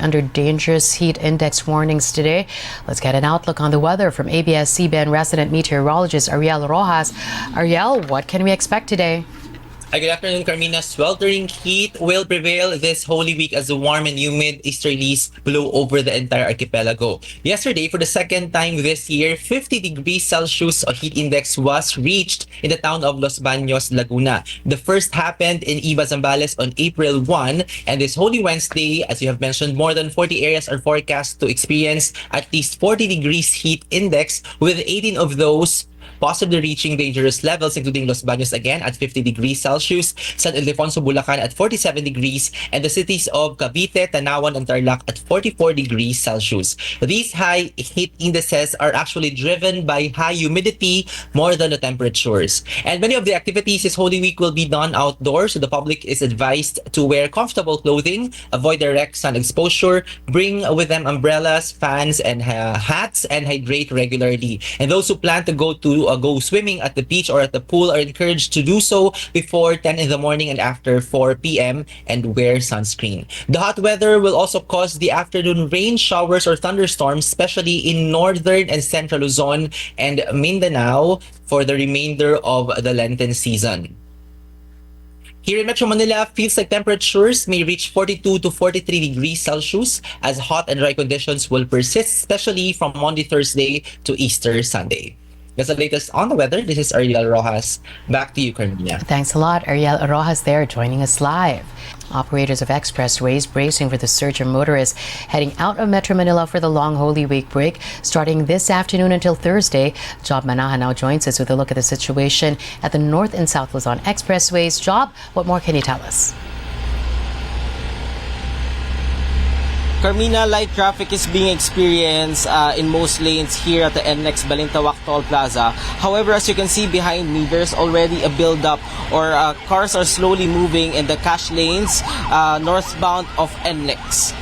under dangerous heat index warnings today. Let's get an outlook on the weather from ABS-CBN resident meteorologist Ariel Rojas. Ariel, what can we expect today? Good afternoon, Carmina. Sweltering heat will prevail this Holy Week as the warm and humid easterlies blow over the entire archipelago. Yesterday, for the second time this year, 50 degrees Celsius heat index was reached in the town of Los Baños, Laguna. The first happened in Iba, Zambales on April 1, and this Holy Wednesday, as you have mentioned, more than 40 areas are forecast to experience at least 40 degrees heat index, with 18 of those possibly reaching dangerous levels, including Los Baños again at 50 degrees Celsius, San Ildefonso, Bulacan at 47 degrees, and the cities of Cavite, Tanawan, and Tarlac at 44 degrees Celsius. These high heat indices are actually driven by high humidity more than the temperatures. And many of the activities this Holy Week will be done outdoors, so the public is advised to wear comfortable clothing, avoid direct sun exposure, bring with them umbrellas, fans, and hats, and hydrate regularly. And those who plan to go swimming at the beach or at the pool are encouraged to do so before 10 in the morning and after 4 p.m. and wear sunscreen. The hot weather will also cause the afternoon rain showers or thunderstorms, especially in northern and central Luzon and Mindanao for the remainder of the Lenten season. Here in Metro Manila, feels like temperatures may reach 42 to 43 degrees Celsius as hot and dry conditions will persist, especially from Monday, Thursday to Easter Sunday. That's the latest on the weather. This is Ariel Rojas. Back to you, Carmina. Thanks a lot, Ariel Rojas there joining us live. Operators of expressways bracing for the surge of motorists heading out of Metro Manila for the long Holy Week break starting this afternoon until Thursday. Job Manaha now joins us with a look at the situation at the North and South Luzon expressways. Job, what more can you tell us? Carmina, light traffic is being experienced in most lanes here at the NLEX Balintawak Toll Plaza. However, as you can see behind me, there's already a build-up or cars are slowly moving in the cash lanes northbound of NLEX.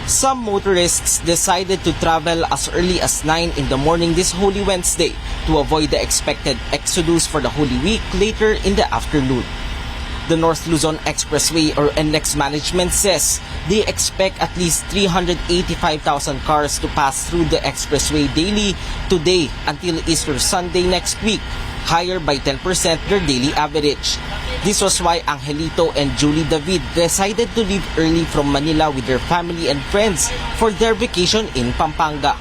Some motorists decided to travel as early as 9 in the morning this Holy Wednesday to avoid the expected exodus for the Holy Week later in the afternoon. The North Luzon Expressway or NLEX management says they expect at least 385,000 cars to pass through the expressway daily today until Easter Sunday next week, higher by 10% their daily average. This was why Angelito and Julie David decided to leave early from Manila with their family and friends for their vacation in Pampanga.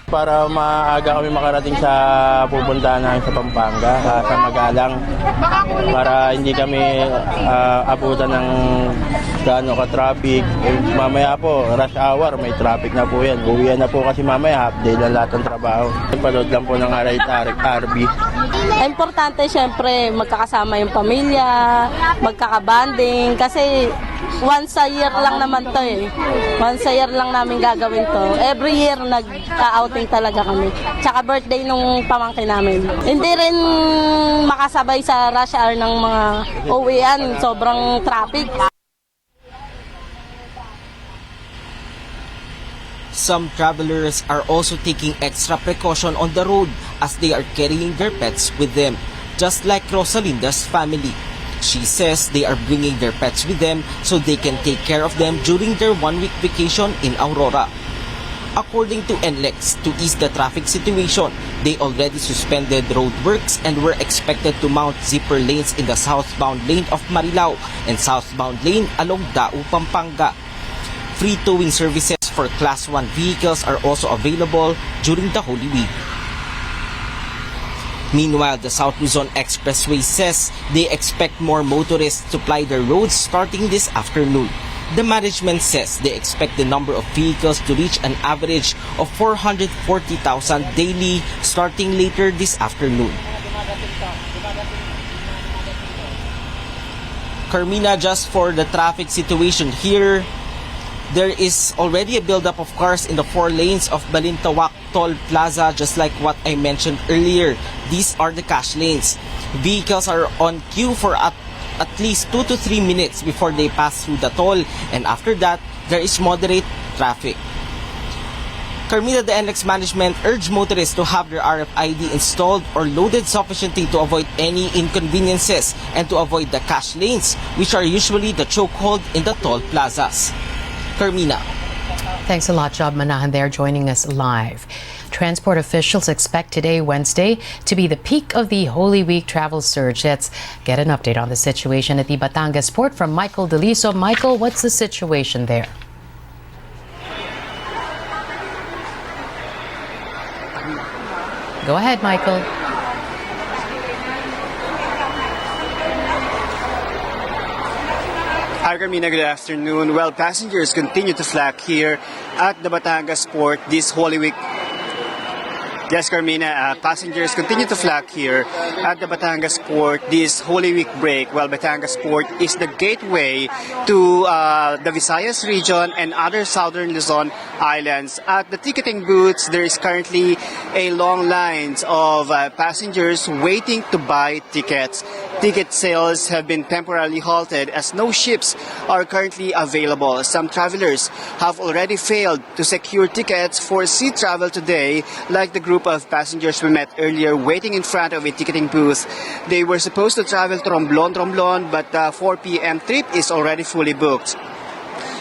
Para maaga kami makarating sa pupuntahan namin sa Pampanga, sa Magalang, para hindi kami abutan ng gaano ka-traffic. Mamaya po, rush hour, may traffic na po yan. Uwian na po kasi mamaya, half day lang lahat ng trabaho. Panood lang po ng RB. Importante syempre magkakasama yung pamilya, magkakabanding, kasi once a year lang naman to eh. Once a year lang namin gagawin to. Every year nag-outing talaga kami. Tsaka birthday nung pamangkin namin. Hindi rin makasabay sa rush hour ng mga uwian. Sobrang traffic. Some travelers are also taking extra precaution on the road as they are carrying their pets with them, just like Rosalinda's family. She says they are bringing their pets with them so they can take care of them during their one-week vacation in Aurora. According to NLEX, to ease the traffic situation, they already suspended roadworks and were expected to mount zipper lanes in the southbound lane of Marilao and southbound lane along Dao, Pampanga. Free towing services for Class 1 vehicles are also available during the Holy Week. Meanwhile, the South Luzon Expressway says they expect more motorists to ply their roads starting this afternoon. The management says they expect the number of vehicles to reach an average of 440,000 daily starting later this afternoon. Carmina, just for the traffic situation here, there is already a buildup of cars in the 4 lanes of Balintawak Toll Plaza, just like what I mentioned earlier. These are the cash lanes. Vehicles are on queue for at least 2 to 3 minutes before they pass through the toll, and after that, there is moderate traffic. Carmina, the NLEX management urged motorists to have their RFID installed or loaded sufficiently to avoid any inconveniences and to avoid the cash lanes, which are usually the chokehold in the toll plazas. Carmina. Thanks a lot, Job Manahan there joining us live. Transport officials expect today, Wednesday, to be the peak of the Holy Week travel surge. Let's get an update on the situation at the Batangas port from Michael Deliso. Michael, what's the situation there? Go ahead, Michael. Hi, Carmina. Good afternoon. Well, passengers continue to flock here at the Batangas port this Holy Week. Yes, Carmina, passengers continue to flock here at the Batangas port this Holy Week break. Well, Batangas port is the gateway to the Visayas region and other southern Luzon islands. At the ticketing booths, there is currently a long lines of passengers waiting to buy tickets. Ticket sales have been temporarily halted as no ships are currently available. Some travelers have already failed to secure tickets for sea travel today, like the group of passengers we met earlier waiting in front of a ticketing booth. They were supposed to travel to Romblon, but the 4 p.m. trip is already fully booked.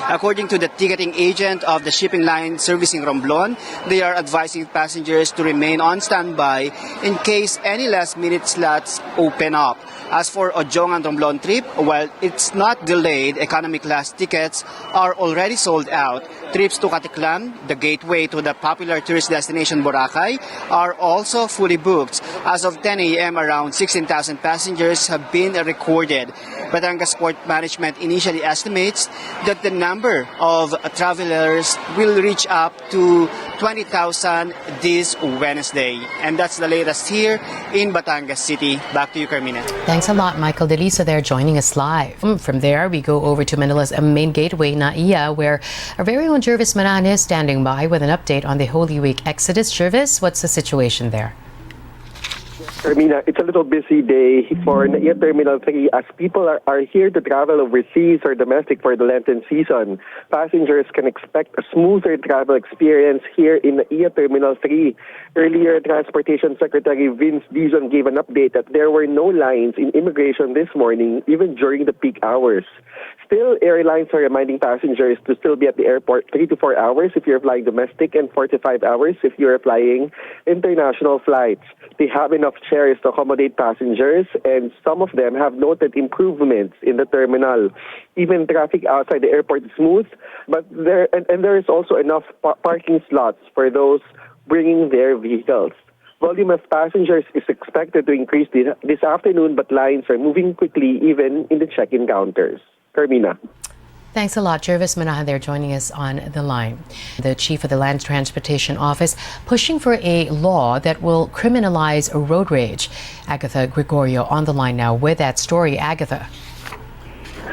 According to the ticketing agent of the shipping line servicing Romblon, they are advising passengers to remain on standby in case any last-minute slots open up. As for Ojong and Romblon trip, while it's not delayed, economy class tickets are already sold out. Trips to Katiklan, the gateway to the popular tourist destination Boracay, are also fully booked. As of 10 a.m., around 16,000 passengers have been recorded. Batangas Port Management initially estimates that the number of travelers will reach up to 20,000 this Wednesday. And that's the latest here in Batangas City. Back to you, Carmina. Thanks a lot, Michael Deliso there joining us live. From there, we go over to Manila's main gateway, Naiya, where our very own Jervis Manan is standing by with an update on the Holy Week Exodus. Jervis, what's the situation there? Carmina, it's a little busy day for Naiya Terminal 3 as people are here to travel overseas or domestic for the Lenten season. Passengers can expect a smoother travel experience here in Naiya Terminal 3. Earlier, Transportation Secretary Vince Dizon gave an update that there were no lines in immigration this morning, even during the peak hours. Still, airlines are reminding passengers to still be at the airport 3 to 4 hours if you're flying domestic and 4 to 5 hours if you're flying international flights. They have enough chairs to accommodate passengers, and some of them have noted improvements in the terminal. Even traffic outside the airport is smooth, but there is also enough parking slots for those bringing their vehicles. Volume of passengers is expected to increase this afternoon, but lines are moving quickly even in the check-in counters. Carmina. Thanks a lot, Jervis Manahan there joining us on the line. The chief of the Land Transportation Office pushing for a law that will criminalize road rage. Agatha Gregorio on the line now with that story. Agatha.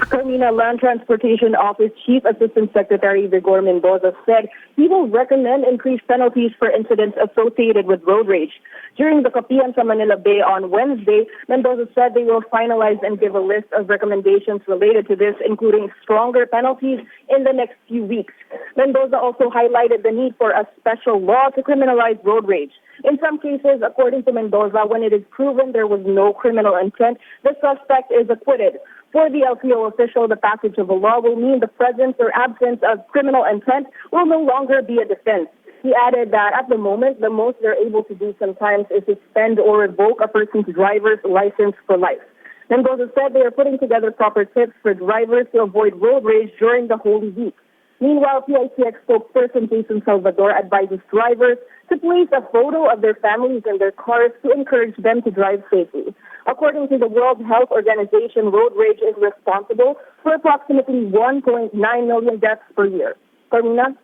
Carmina, Land Transportation Office Chief Assistant Secretary Vigor Mendoza said he will recommend increased penalties for incidents associated with road rage. During the Kapian sa Manila Bay on Wednesday, Mendoza said they will finalize and give a list of recommendations related to this, including stronger penalties in the next few weeks. Mendoza also highlighted the need for a special law to criminalize road rage. In some cases, according to Mendoza, when it is proven there was no criminal intent, the suspect is acquitted. For the LTO official, the passage of a law will mean the presence or absence of criminal intent will no longer be a defense. He added that at the moment, the most they're able to do sometimes is suspend or revoke a person's driver's license for life. Mendoza said they are putting together proper tips for drivers to avoid road rage during the Holy Week. Meanwhile, PITX spokesperson Jason Salvador advises drivers to place a photo of their families in their cars to encourage them to drive safely. According to the World Health Organization, road rage is responsible for approximately 1.9 million deaths per year. Carmina?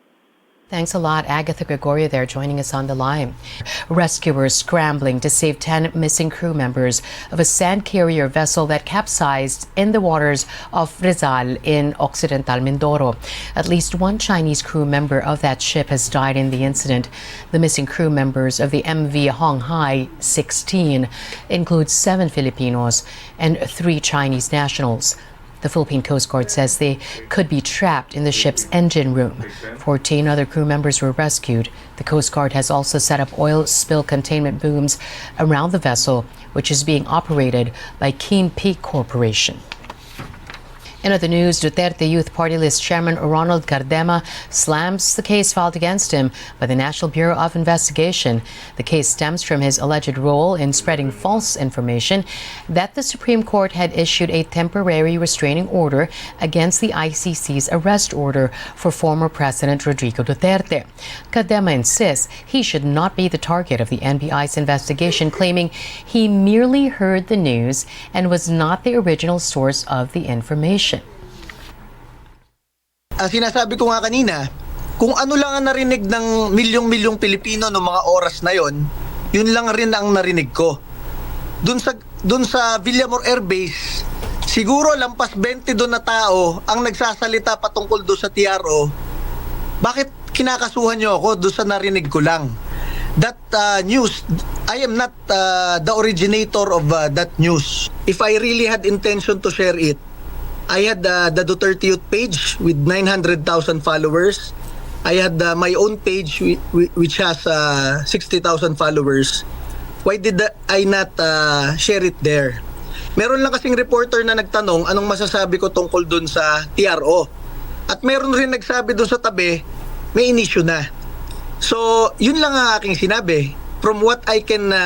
Thanks a lot, Agatha Gregorio there joining us on the line. Rescuers scrambling to save 10 missing crew members of a sand carrier vessel that capsized in the waters of Rizal in Occidental Mindoro. At least one Chinese crew member of that ship has died in the incident. The missing crew members of the MV Honghai 16 include 7 Filipinos and 3 Chinese nationals. The Philippine Coast Guard says they could be trapped in the ship's engine room. 14 other crew members were rescued. The Coast Guard has also set up oil spill containment booms around the vessel, which is being operated by Keen Peak Corporation. In other news, Duterte Youth Party List Chairman Ronald Cardema slams the case filed against him by the National Bureau of Investigation. The case stems from his alleged role in spreading false information that the Supreme Court had issued a temporary restraining order against the ICC's arrest order for former President Rodrigo Duterte. Cardema insists he should not be the target of the NBI's investigation, claiming he merely heard the news and was not the original source of the information. Sinasabi ko nga kanina, kung ano lang ang narinig ng milyong-milyong Pilipino noong mga oras na yon, yun lang rin ang narinig ko. Dun sa Villamor Air Base, siguro lampas 20 doon na tao ang nagsasalita patungkol doon sa TRO. Bakit kinakasuhan nyo ako doon sa narinig ko lang? That news, I am not the originator of that news. If I really had intention to share it, I had the Duterte Youth page with 900,000 followers. I had my own page which has 60,000 followers. Why did I not share it there? Meron lang kasing reporter na nagtanong anong masasabi ko tungkol dun sa TRO. At meron rin nagsabi dun sa tabi, may inisyu na. So, yun lang ang aking sinabi. From what I can